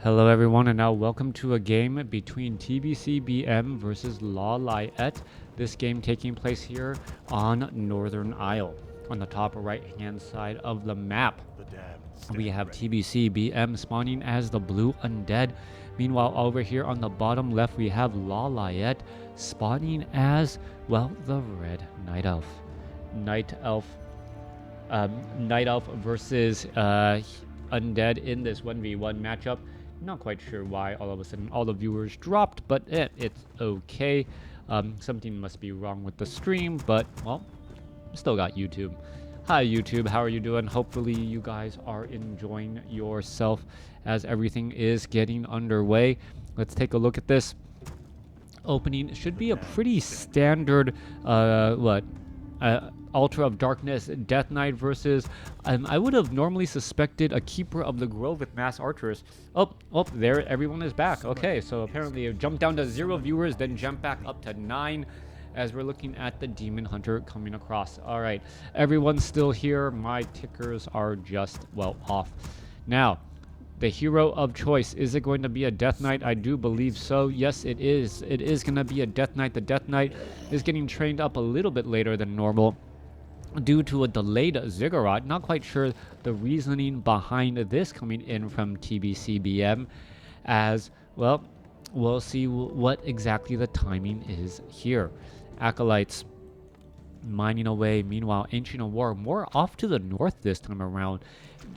Hello everyone, and now welcome to a game between TBCBM versus Lawliet. This game taking place here on Northern Isle. On the top right hand side of the map, we have TBCBM spawning as the blue Undead. Meanwhile, over here on the bottom left, we have Lawliet spawning as, well, the red Night Elf. Night Elf versus Undead in this 1v1 matchup. Not quite sure why all of a sudden all the viewers dropped, but it's okay. Something must be wrong with the stream, but, well, still got YouTube. Hi YouTube, how are you doing? Hopefully you guys are enjoying yourself as everything is getting underway. Let's take a look at this. Opening should be a pretty standard, Ultra of Darkness Death Knight versus, I would have normally suspected a Keeper of the Grove with Mass Archers. Oh, there, everyone is back. Okay, so apparently it jumped down to 0 viewers, then jumped back up to 9 as we're looking at the Demon Hunter coming across. All right, everyone's still here. My tickers are just, well, off. Now, the hero of choice, is it going to be a Death Knight? I do believe so. Yes, it is. It is going to be a Death Knight. The Death Knight is getting trained up a little bit later than normal due to a delayed ziggurat. Not quite sure the reasoning behind this coming in from TBCBM, as, well, we'll see what exactly the timing is here. Acolytes mining away. Meanwhile, Ancient of War more off to the north this time around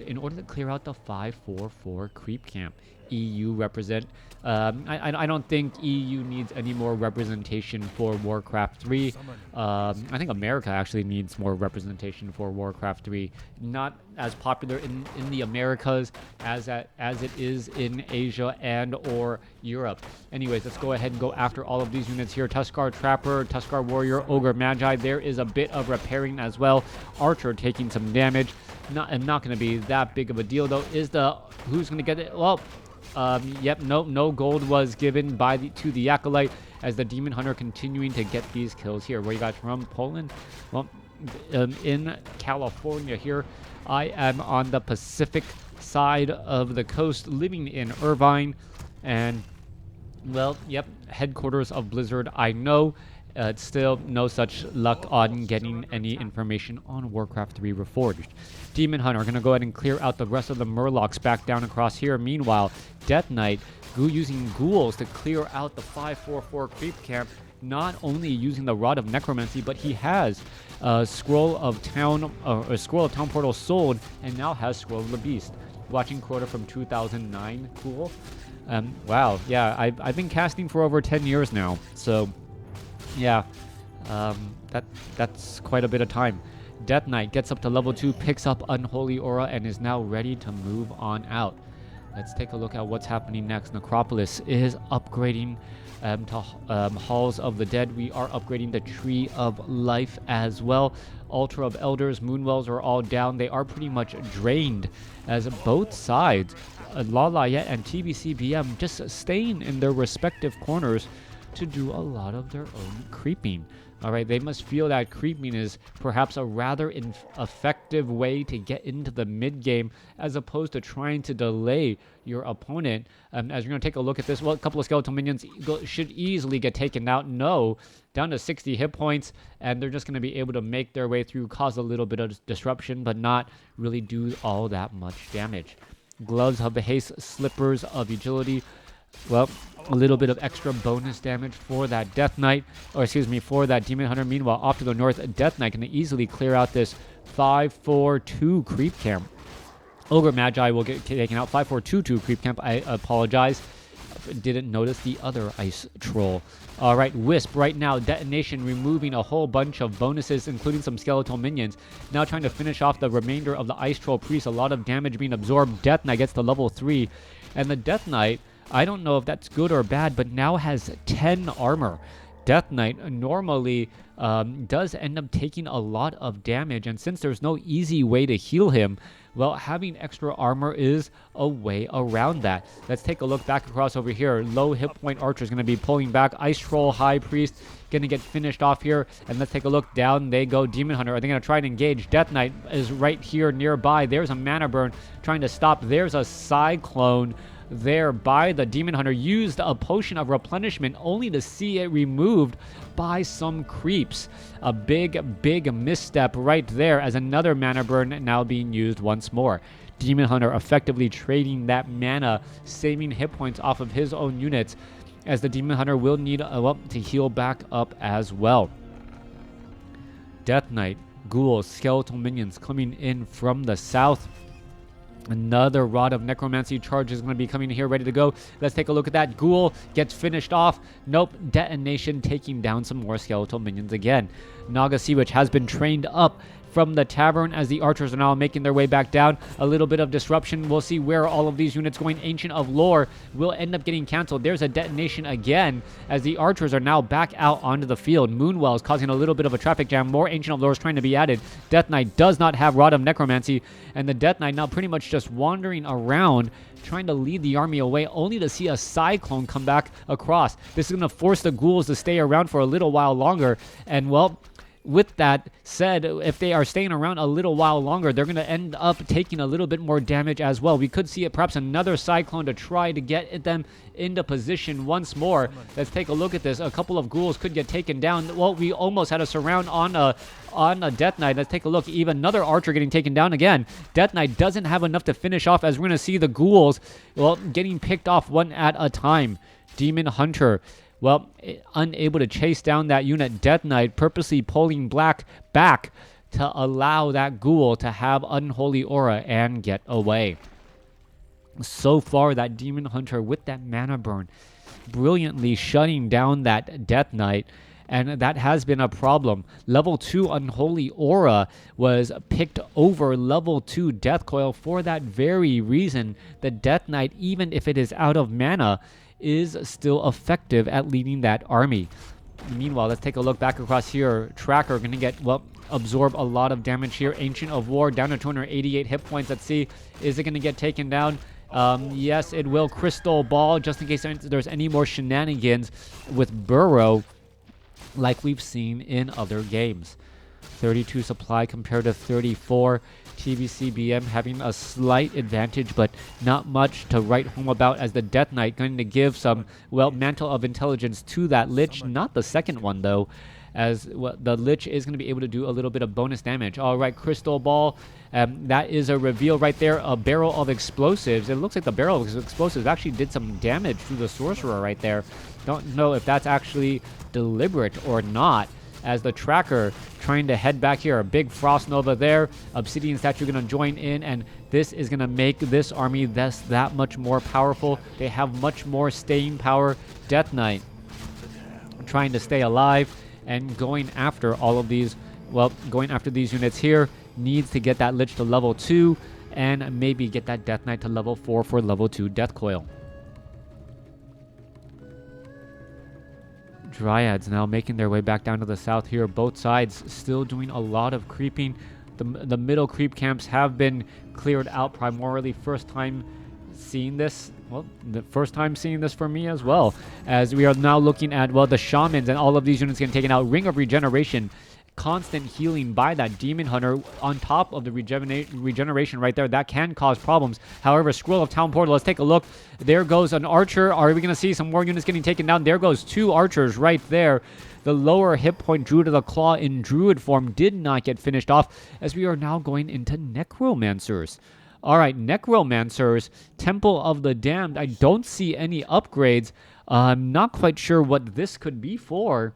in order to clear out the 544 creep camp. EU represent. I don't think EU needs any more representation for WarCraft 3. I think America actually needs more representation for WarCraft 3. Not as popular in the Americas as it is in Asia and or Europe. Anyways, let's go ahead and go after all of these units here. Tuskar Trapper, Tuskar Warrior, Ogre Magi. There is a bit of repairing as well. Archer taking some damage. Not going to be that big of a deal though. Who's going to get it? Well, yep, no gold was given to the Acolyte as the Demon Hunter continuing to get these kills here. Where you guys from? Poland? Well, in California here. I am on the Pacific side of the coast, living in Irvine, and, well, yep, headquarters of Blizzard. I know. Still no such luck on getting any information on Warcraft 3 Reforged. Demon Hunter are going to go ahead and clear out the rest of the Murlocs back down across here. Meanwhile, Death Knight using ghouls to clear out the 544 creep camp, not only using the Rod of Necromancy, but he has Scroll of Town Portal sold and now has Scroll of the Beast. Watching quota from 2009. Cool. Wow. Yeah, I've been casting for over 10 years now, so yeah, that's quite a bit of time. Death Knight gets up to level 2, picks up Unholy Aura, and is now ready to move on out. Let's take a look at what's happening next. Necropolis is upgrading to Halls of the Dead. We are upgrading the Tree of Life as well. Altar of Elders, Moonwells are all down. They are pretty much drained as both sides, Lawliet and TBCBM, just staying in their respective corners to do a lot of their own creeping. All right, they must feel that creeping is perhaps a rather effective way to get into the mid game as opposed to trying to delay your opponent. As you're going to take a look at this, well, a couple of skeletal minions should easily get taken out. No, down to 60 hit points, and they're just going to be able to make their way through, cause a little bit of disruption, but not really do all that much damage. Gloves of Haste, Slippers of Agility. Well, a little bit of extra bonus damage for that Death Knight, or excuse me, for that Demon Hunter. Meanwhile, off to the north, Death Knight can easily clear out this 542 creep camp. Ogre Magi will get taken out. 5422 creep camp. I apologize. Didn't notice the other ice troll. All right, Wisp right now, detonation, removing a whole bunch of bonuses, including some skeletal minions. Now trying to finish off the remainder of the ice troll priest. A lot of damage being absorbed. Death Knight gets to level 3, and the Death Knight, I don't know if that's good or bad, but now has 10 armor. Death Knight normally does end up taking a lot of damage, and since there's no easy way to heal him, well, having extra armor is a way around that. Let's take a look back across over here. Low hit point Archer is going to be pulling back. Ice Troll High Priest going to get finished off here. And let's take a look. Down they go. Demon Hunter. Are they going to try and engage? Death Knight is right here nearby. There's a Mana Burn trying to stop. There's a Cyclone there by the Demon Hunter. Used a potion of replenishment only to see it removed by some creeps. A big misstep right there, as another mana burn now being used once more. Demon Hunter effectively trading that mana, saving hit points off of his own units, as the Demon Hunter will need to heal back up as well. Death Knight, ghouls, skeletal minions coming in from the south. Another Rod of Necromancy charge is going to be coming here, ready to go. Let's take a look at that. Ghoul gets finished off. Nope. Detonation taking down some more skeletal minions again. Naga Sea Witch has been trained up from the tavern, as the archers are now making their way back down. A little bit of disruption. We'll see where all of these units going. Ancient of Lore will end up getting canceled. There's a detonation again, as the archers are now back out onto the field. Moonwell is causing a little bit of a traffic jam. More Ancient of Lore is trying to be added. Death Knight does not have Rod of Necromancy, and the Death Knight now pretty much just wandering around, trying to lead the army away, only to see a Cyclone come back across. This is going to force the ghouls to stay around for a little while longer, and well, with that said, if they are staying around a little while longer, they're going to end up taking a little bit more damage as well. We could see perhaps another Cyclone to try to get them into position once more. Let's take a look at this. A couple of ghouls could get taken down. Well, we almost had a surround on a Death Knight. Let's take a look. Even another archer getting taken down again. Death Knight doesn't have enough to finish off, as we're going to see the ghouls, well, getting picked off one at a time. Demon Hunter, well, unable to chase down that unit. Death Knight purposely pulling black back to allow that ghoul to have Unholy Aura and get away. So far, that Demon Hunter with that mana burn, brilliantly shutting down that Death Knight, and that has been a problem. Level 2 Unholy Aura was picked over level 2 Death Coil for that very reason. The Death Knight, even if it is out of mana, is still effective at leading that army. Meanwhile, let's take a look back across here. Tracker going to get, well, absorb a lot of damage here. Ancient of War down to 288 hit points. Let's see, is it going to get taken down? Yes, it will. Crystal Ball, just in case there's any more shenanigans with Burrow, like we've seen in other games. 32 supply compared to 34. TBCBM having a slight advantage, but not much to write home about, as the Death Knight going to give some, well, Mantle of Intelligence to that Lich. Not the second one, though, as the Lich is going to be able to do a little bit of bonus damage. All right, Crystal Ball. That is a reveal right there. A Barrel of Explosives. It looks like the Barrel of Explosives actually did some damage to the Sorcerer right there. Don't know if that's actually deliberate or not, as the Tracker trying to head back here. A big Frost Nova there. Obsidian Statue going to join in, and this is going to make this army that much more powerful. They have much more staying power. Death Knight trying to stay alive and going after all of these, well, going after these units here. Needs to get that Lich to level 2 and maybe get that Death Knight to level 4 for level 2 Death Coil. Dryads now making their way back down to the south here. Both sides still doing a lot of creeping. The middle creep camps have been cleared out primarily. First time seeing this. Well, the first time seeing this for me as well, as we are now looking at, well, the Shamans and all of these units getting taken out. Ring of Regeneration. Constant healing by that Demon Hunter on top of the regeneration right there. That can cause problems. However, Scroll of Town Portal, let's take a look. There goes an archer. Are we going to see some more units getting taken down? There goes 2 archers right there. The lower hit point Druid of the Claw in Druid form did not get finished off, as we are now going into Necromancers. All right, Necromancers, Temple of the Damned. I don't see any upgrades. I'm not quite sure what this could be for.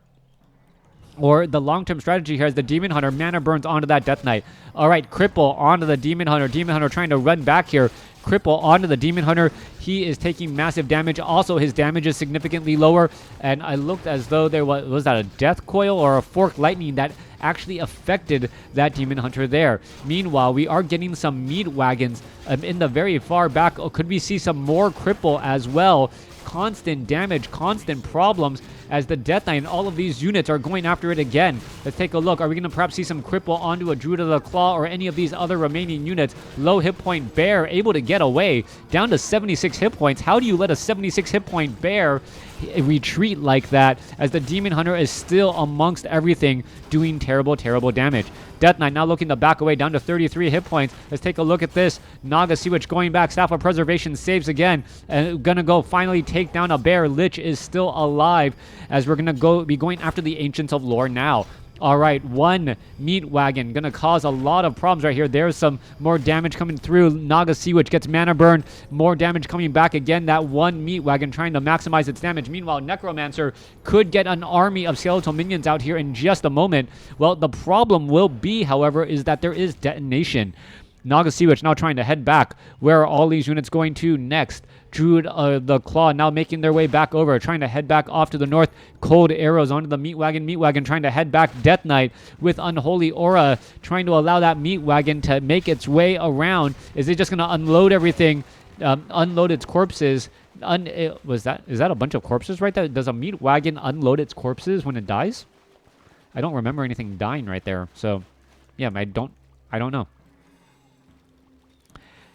Or the long-term strategy here is the Demon Hunter mana burns onto that Death Knight. All right, Cripple onto the Demon Hunter. Demon Hunter trying to run back here. Cripple onto the Demon Hunter. He is taking massive damage. Also, his damage is significantly lower. And I looked as though there was that a Death Coil or a Forked Lightning that actually affected that Demon Hunter there. Meanwhile, we are getting some meat wagons in the very far back. Could we see some more Cripple as well? Constant damage, constant problems, as the Death Knight and all of these units are going after it again. Let's take a look. Are we going to perhaps see some Cripple onto a Druid of the Claw or any of these other remaining units? Low hit point Bear able to get away down to 76 hit points. How do you let a 76 hit point Bear retreat like that, as the Demon Hunter is still amongst everything, doing terrible, terrible damage. Death Knight now looking to back away down to 33 hit points. Let's take a look at this. Naga Sea Witch going back. Staff of Preservation saves again. And gonna go finally take down a bear. Lich is still alive, as we're gonna be going after the Ancients of Lore now. All right, one meat wagon gonna cause a lot of problems right here. There's some more damage coming through. Naga Sea Witch gets mana burn. More damage coming back again. That one meat wagon trying to maximize its damage. Meanwhile, Necromancer could get an army of skeletal minions out here in just a moment. Well, the problem will be, however, is that there is detonation. Naga Sea Witch now trying to head back. Where are all these units going to next? Druid the Claw now making their way back over, trying to head back off to the north. Cold arrows onto the meat wagon. Meat wagon trying to head back. Death Knight with Unholy Aura trying to allow that meat wagon to make its way around. Is it just going to unload everything? Unload its corpses? Is that a bunch of corpses right there? Does a meat wagon unload its corpses when it dies? I don't remember anything dying right there. So, yeah, I don't know.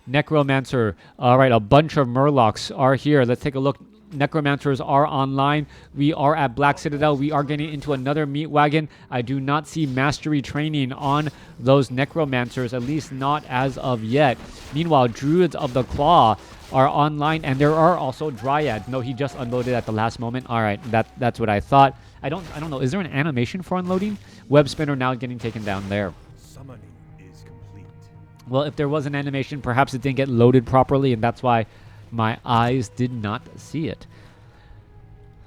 Necromancer. All right, a bunch of Murlocs are here. Let's take a look. Necromancers are online. We are at Black Citadel. We are getting into another meat wagon. I do not see mastery training on those Necromancers, at least not as of yet. Meanwhile, Druids of the Claw are online, and there are also Dryads. No, he just unloaded at the last moment. All right, that's what I thought. I don't know. Is there an animation for unloading? Web Spinner now getting taken down there. Well, if there was an animation, perhaps it didn't get loaded properly, and that's why my eyes did not see it.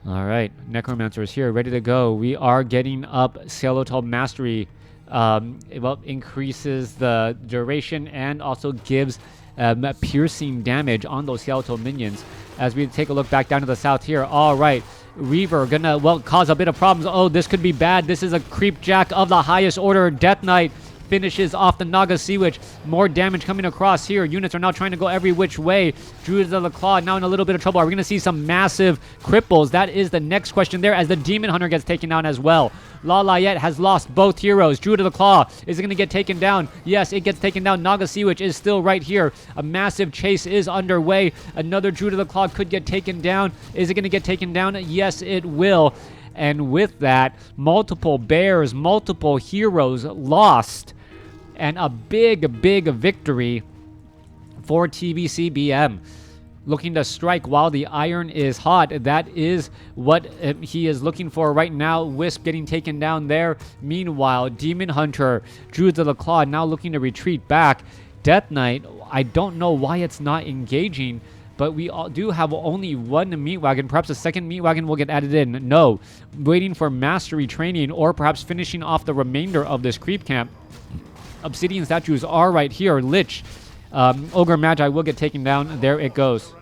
All right, Necromancer is here, ready to go. We are getting up Skeletal Mastery. Well, increases the duration and also gives piercing damage on those skeletal minions. As we take a look back down to the south here. All right, Reaver gonna, well, cause a bit of problems. Oh, this could be bad. This is a creep jack of the highest order. Death Knight finishes off the Naga Sea Witch. More damage coming across here. Units are now trying to go every which way. Druids of the Claw now in a little bit of trouble. Are we going to see some massive cripples? That is the next question there, as the Demon Hunter gets taken down as well. Lawliet has lost both heroes. Druid of the Claw, is it going to get taken down? Yes, it gets taken down. Naga Sea Witch is still right here. A massive chase is underway. Another Druid of the Claw could get taken down. Is it going to get taken down? Yes, it will. And with that, multiple bears, multiple heroes lost. And a big, big victory for TBCBM. Looking to strike while the iron is hot. That is what he is looking for right now. Wisp getting taken down there. Meanwhile, Demon Hunter, Druids of the Claw now looking to retreat back. Death Knight, I don't know why it's not engaging, but we do have only one meat wagon. Perhaps a second meat wagon will get added in. No. Waiting for mastery training, or perhaps finishing off the remainder of this creep camp. Obsidian statues are right here. Lich, Ogre Magi will get taken down. There it goes.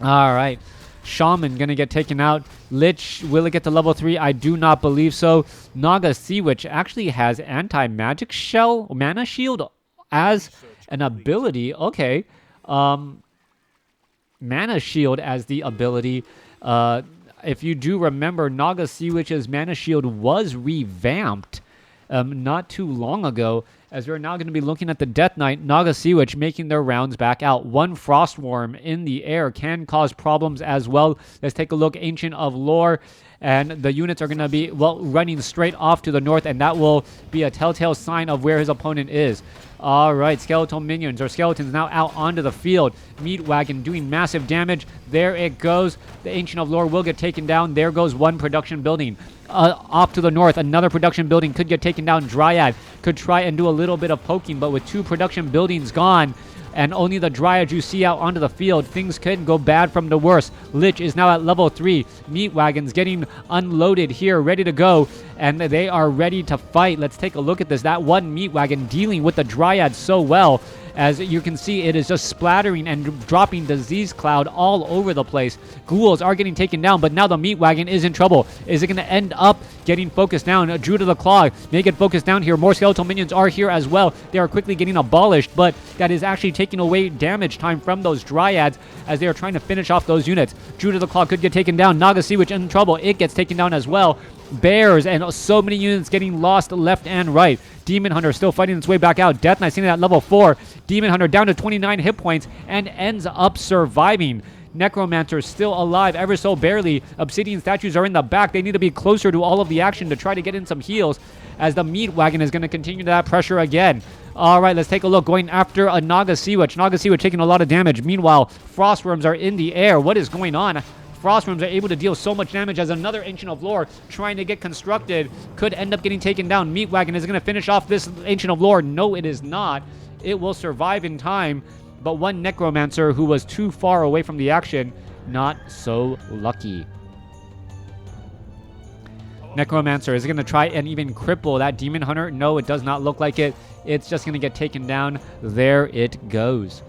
All right. Shaman going to get taken out. Lich, will it get to level 3? I do not believe so. Naga Sea Witch actually has anti-magic shell, mana shield as an ability. Okay. Mana shield as the ability. If you do remember, Naga Sea Witch's mana shield was revamped not too long ago, as we're now going to be looking at the Death Knight, Naga Sea Witch making their rounds back out. One Frost Worm in the air can cause problems as well. Let's take a look. Ancient of Lore, and the units are going to be, well, running straight off to the north, and that will be a telltale sign of where his opponent is. All right, skeletal minions or skeletons now out onto the field. Meat wagon doing massive damage. There it goes. The Ancient of Lore will get taken down. There goes one production building. Off to the north, another production building could get taken down. Dryad could try and do a little bit of poking, but with two production buildings gone, and only the Dryad you see out onto the field, things could go bad from the worst. Lich is now at level 3. Meat wagons getting unloaded here, ready to go, and they are ready to fight. Let's take a look at this. That one meat wagon dealing with the Dryad so well. As you can see, it is just splattering and dropping disease cloud all over the place. Ghouls are getting taken down, but now the meat wagon is in trouble. Is it going to end up getting focused down? Druid of the Claw may get focused down here. More skeletal minions are here as well. They are quickly getting abolished, but that is actually taking away damage time from those Dryads as they are trying to finish off those units. Druid of the Claw could get taken down. Naga Sea Witch in trouble. It gets taken down as well. Bears and so many units getting lost left and right. Demon Hunter still fighting its way back out. Death Knight sitting at level 4. Demon Hunter down to 29 hit points and ends up surviving. Necromancer still alive, ever so barely. Obsidian statues are in the back. They need to be closer to all of the action to try to get in some heals, as the meat wagon is going to continue that pressure again. All right, let's take a look. Going after a Naga Sea Witch. Naga Sea Witch taking a lot of damage. Meanwhile, Frostworms are in the air. What is going on? Frostworms are able to deal so much damage as another Ancient of Lore trying to get constructed could end up getting taken down. Meat Wagon is going to finish off this Ancient of Lore. No, it is not. It will survive in time, but one Necromancer who was too far away from the action, not so lucky. Necromancer is going to try and even cripple that Demon Hunter. No, it does not look like it. It's just going to get taken down. There it goes.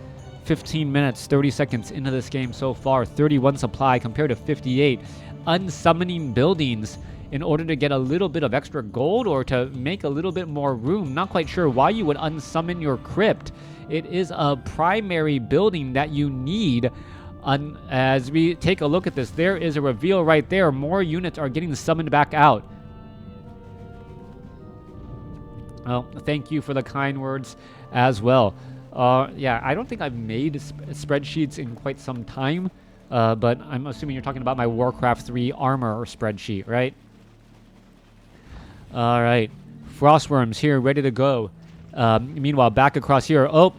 15 minutes, 30 seconds into this game so far. 31 supply compared to 58. Unsummoning buildings in order to get a little bit of extra gold or to make a little bit more room. Not quite sure why you would unsummon your crypt. It is a primary building that you need. As we take a look at this, there is a reveal right there. More units are getting summoned back out. Well, thank you for the kind words as well. Yeah, I don't think I've made spreadsheets in quite some time, but I'm assuming you're talking about my WarCraft 3 armor spreadsheet, right? All right. Frostworms here, ready to go. Meanwhile, back across here. Oh,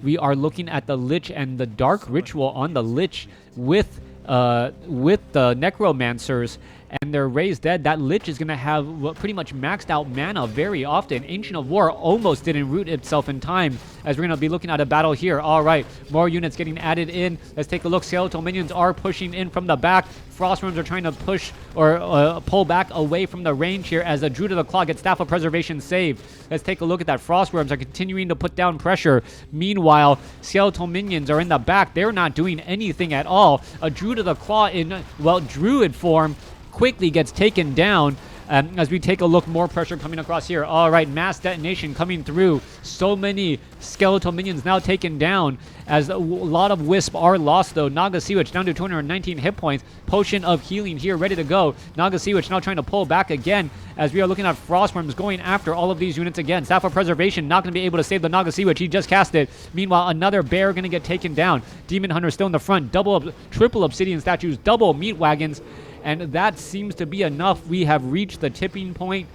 we are looking at the Lich and the Dark Ritual on the Lich with the Necromancers and their Raised Dead. That Lich is going to have pretty much maxed out mana very often. Ancient of War almost didn't root itself in time, as we're going to be looking at a battle here. All right, more units getting added in. Let's take a look. Skeletal minions are pushing in from the back. Frostworms are trying to push or pull back away from the range here as the Druid of the Claw gets Staff of Preservation saved. Let's take a look at that. Frostworms are continuing to put down pressure. Meanwhile, skeletal minions are in the back. They're not doing anything at all. A Druid of the Claw in, well, Druid form quickly gets taken down. As we take a look, more pressure coming across here. All right, mass detonation coming through. So many skeletal minions now taken down, as a lot of Wisp are lost, though. Naga Sea Witch down to 219 hit points. Potion of healing here, ready to go. Naga Sea Witch now trying to pull back again, as we are looking at Frostworms going after all of these units again. Staff of Preservation not going to be able to save the Naga Sea Witch. He just cast it. Meanwhile, another bear going to get taken down. Demon Hunter still in the front. Triple Obsidian Statues, double Meat Wagons. And that seems to be enough. We have reached the tipping point,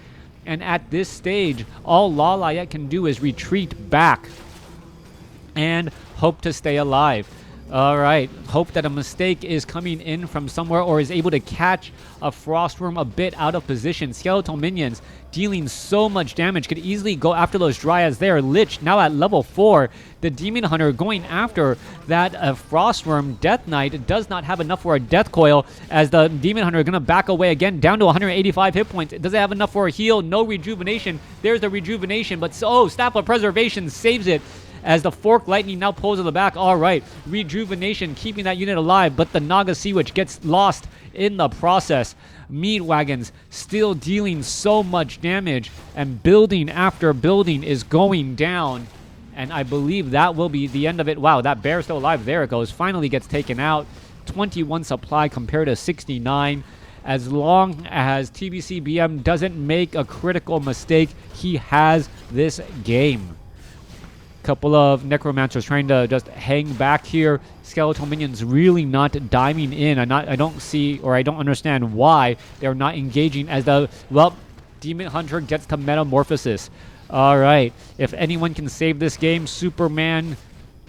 and at this stage, all Lawliet can do is retreat back and hope to stay alive. All right, hope that a mistake is coming in from somewhere or is able to catch a Frostworm a bit out of position. Skeletal minions dealing so much damage could easily go after those Dryads there. Lich now at level 4. The Demon Hunter going after that Frostworm. Death Knight does not have enough for a Death Coil, as the Demon Hunter going to back away again down to 185 hit points. Does it have enough for a heal? No rejuvenation. There's the rejuvenation, but Staff of Preservation saves it, as the Fork Lightning now pulls to the back. All right, rejuvenation keeping that unit alive, but the Naga Sea Witch gets lost in the process. Meat Wagons still dealing so much damage, and building after building is going down, and I believe that will be the end of it. Wow, that bear still alive. There it goes. Finally gets taken out. 21 supply compared to 69. As long as TBCBM doesn't make a critical mistake, he has this game. Couple of Necromancers trying to just hang back here. Skeletal minions really not diving in. I don't see, or I don't understand why they're not engaging, as the, well, Demon Hunter gets to Metamorphosis. All right, if anyone can save this game, Superman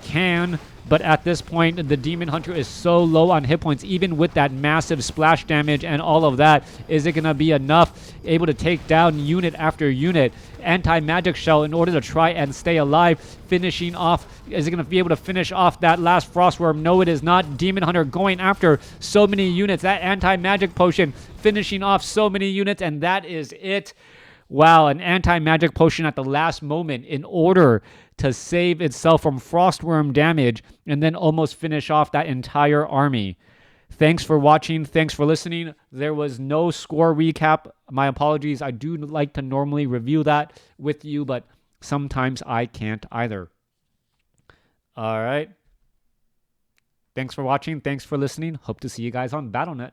can. But at this point, the Demon Hunter is so low on hit points, even with that massive splash damage and all of that. Is it going to be enough? Able to take down unit after unit. Anti-magic shell in order to try and stay alive. Finishing off. Is it going to be able to finish off that last Frostworm? No, it is not. Demon Hunter going after so many units. That anti-magic potion finishing off so many units, and that is it. Wow, an anti-magic potion at the last moment in order to save itself from Frostworm damage and then almost finish off that entire army. Thanks for watching. Thanks for listening. There was no score recap. My apologies. I do like to normally review that with you, but sometimes I can't either. All right. Thanks for watching. Thanks for listening. Hope to see you guys on BattleNet.